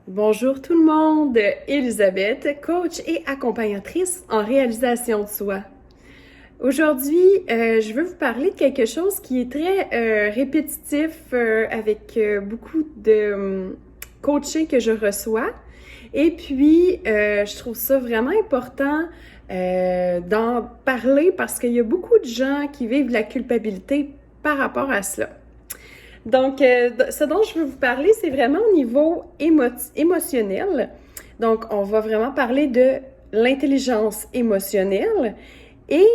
Bonjour tout le monde, Elisabeth, coach et accompagnatrice en réalisation de soi. Aujourd'hui, je veux vous parler de quelque chose qui est très répétitif avec beaucoup de coaching que je reçois. Et puis, je trouve ça vraiment important d'en parler parce qu'il y a beaucoup de gens qui vivent la culpabilité par rapport à cela. Donc, ce dont je veux vous parler, c'est vraiment au niveau émotionnel. Donc, on va vraiment parler de l'intelligence émotionnelle et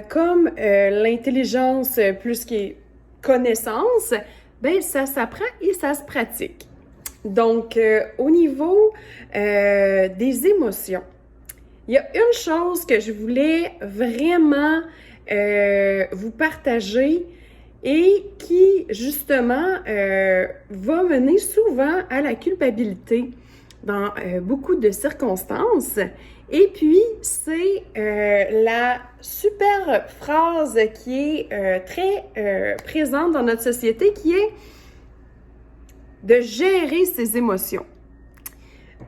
comme l'intelligence plus qui est connaissance, ben ça s'apprend et ça se pratique. Donc, au niveau des émotions, il y a une chose que je voulais vraiment vous partager et qui, justement, va mener souvent à la culpabilité dans beaucoup de circonstances. Et puis, c'est la super phrase qui est très présente dans notre société, qui est de gérer ses émotions.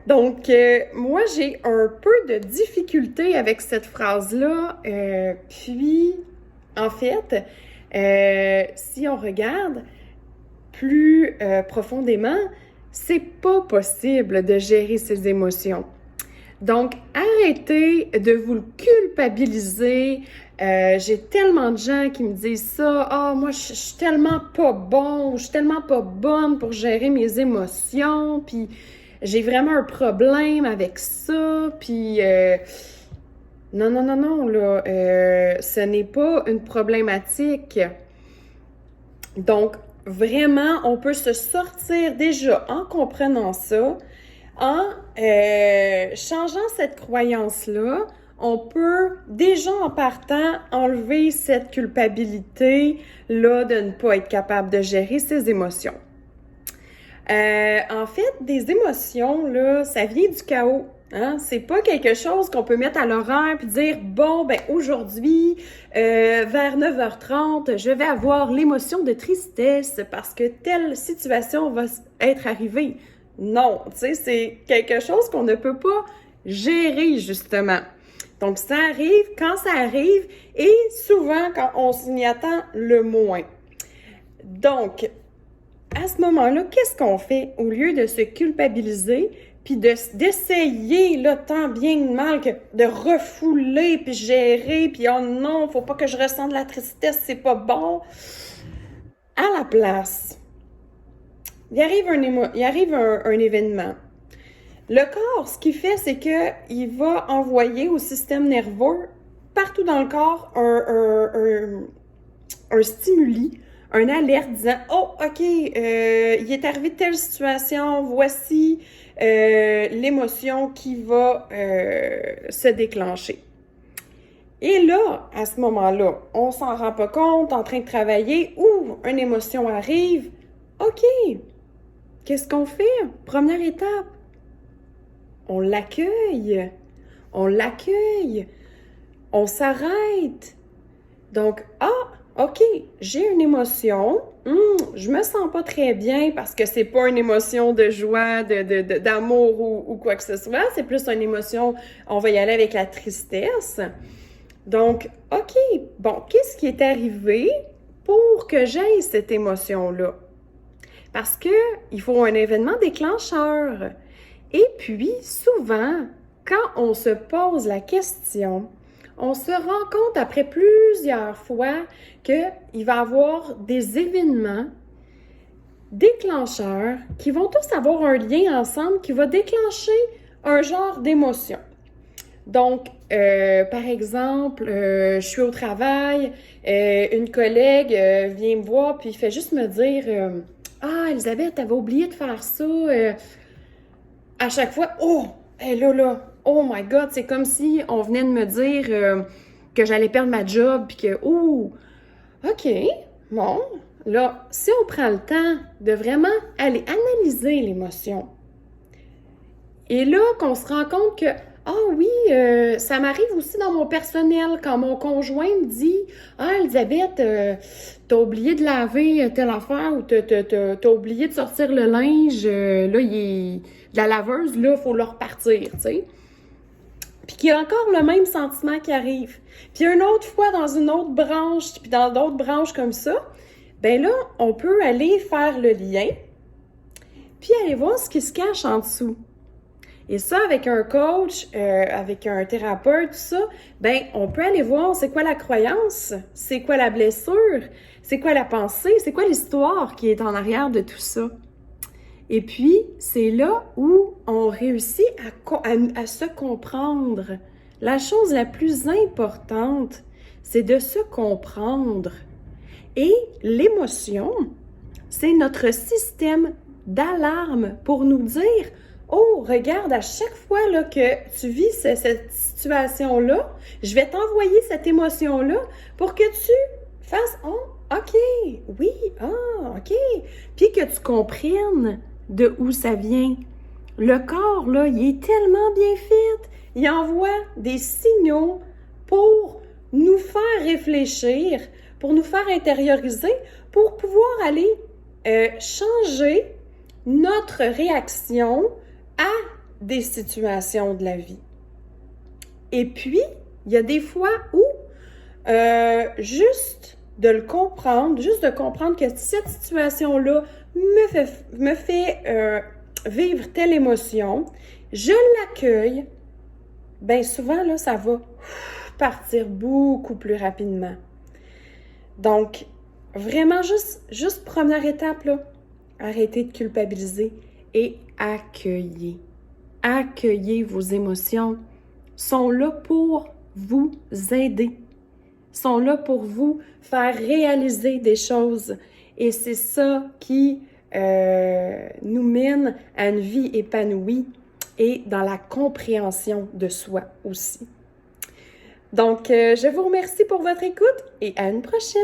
Donc, moi, j'ai un peu de difficulté avec cette phrase-là. Puis, en fait, si on regarde plus profondément, c'est pas possible de gérer ses émotions. Donc, arrêtez de vous le culpabiliser. J'ai tellement de gens qui me disent ça. Ah, moi, je suis tellement pas bon, je suis tellement pas bonne pour gérer mes émotions, puis j'ai vraiment un problème avec ça, puis non, là, ce n'est pas une problématique. Donc, vraiment, on peut se sortir déjà en comprenant ça, en changeant cette croyance-là, on peut déjà en partant enlever cette culpabilité-là de ne pas être capable de gérer ses émotions. En fait, des émotions, là, ça vient du chaos. Hein? C'est pas quelque chose qu'on peut mettre à l'horaire puis dire, bon, ben aujourd'hui, vers 9h30, je vais avoir l'émotion de tristesse parce que telle situation va être arrivée. Non, tu sais, c'est quelque chose qu'on ne peut pas gérer, justement. Donc, ça arrive quand ça arrive et souvent quand on s'y attend le moins. Donc, à ce moment-là, qu'est-ce qu'on fait au lieu de se culpabiliser puis d'essayer là, tant bien que mal que de refouler puis gérer puis oh non, faut pas que je ressente de la tristesse, c'est pas bon. À la place, il arrive un événement. Le corps, ce qu'il fait, c'est qu'il va envoyer au système nerveux partout dans le corps un stimuli, un alerte disant « Oh, OK, il est arrivé telle situation, voici l'émotion qui va se déclencher. » Et là, à ce moment-là, on s'en rend pas compte, en train de travailler, ou une émotion arrive. OK, qu'est-ce qu'on fait? Première étape, on l'accueille, on s'arrête. Donc, OK, j'ai une émotion, je me sens pas très bien parce que c'est pas une émotion de joie, d'amour ou quoi que ce soit, c'est plus une émotion, on va y aller avec la tristesse. Donc, OK, bon, qu'est-ce qui est arrivé pour que j'aie cette émotion-là? Parce que il faut un événement déclencheur. Et puis, souvent, quand on se pose la question, on se rend compte après plusieurs fois qu'il va y avoir des événements déclencheurs qui vont tous avoir un lien ensemble qui va déclencher un genre d'émotion. Donc, par exemple, je suis au travail, une collègue vient me voir puis fait juste me dire Ah, Elisabeth, t'avais oublié de faire ça. À chaque fois, oh, là, oh my God, c'est comme si on venait de me dire que j'allais perdre ma job, puis que, OK, bon, là, si on prend le temps de vraiment aller analyser l'émotion, et là qu'on se rend compte que, Ah oui, ça m'arrive aussi dans mon personnel quand mon conjoint me dit: Ah, Elisabeth, t'as oublié de laver telle affaire ou t'as oublié de sortir le linge, là, il est de la laveuse, là, il faut le repartir, tu sais. Puis qu'il y a encore le même sentiment qui arrive. Puis une autre fois, dans une autre branche, puis dans d'autres branches comme ça, ben là, on peut aller faire le lien, puis aller voir ce qui se cache en dessous. Et ça, avec un coach, avec un thérapeute, tout ça, ben, on peut aller voir c'est quoi la croyance, c'est quoi la blessure, c'est quoi la pensée, c'est quoi l'histoire qui est en arrière de tout ça. Et puis, c'est là où on réussit à se comprendre. La chose la plus importante, c'est de se comprendre. Et l'émotion, c'est notre système d'alarme pour nous dire: oh, regarde, à chaque fois là, que tu vis cette situation-là, je vais t'envoyer cette émotion-là pour que tu fasses: oh, OK, oui, ah, OK. Puis que tu comprennes de où ça vient. Le corps, là, il est tellement bien fait. Il envoie des signaux pour nous faire réfléchir, pour nous faire intérioriser, pour pouvoir aller changer notre réaction à des situations de la vie. Et puis, il y a des fois où juste de le comprendre, juste de comprendre que cette situation-là me fait vivre telle émotion, je l'accueille, bien souvent, là, ça va partir beaucoup plus rapidement. Donc, vraiment, juste première étape, là, arrêtez de culpabiliser et accueillez. Accueillez vos émotions. Sont là pour vous aider. Sont là pour vous faire réaliser des choses. Et c'est ça qui nous mène à une vie épanouie et dans la compréhension de soi aussi. Donc, je vous remercie pour votre écoute et à une prochaine!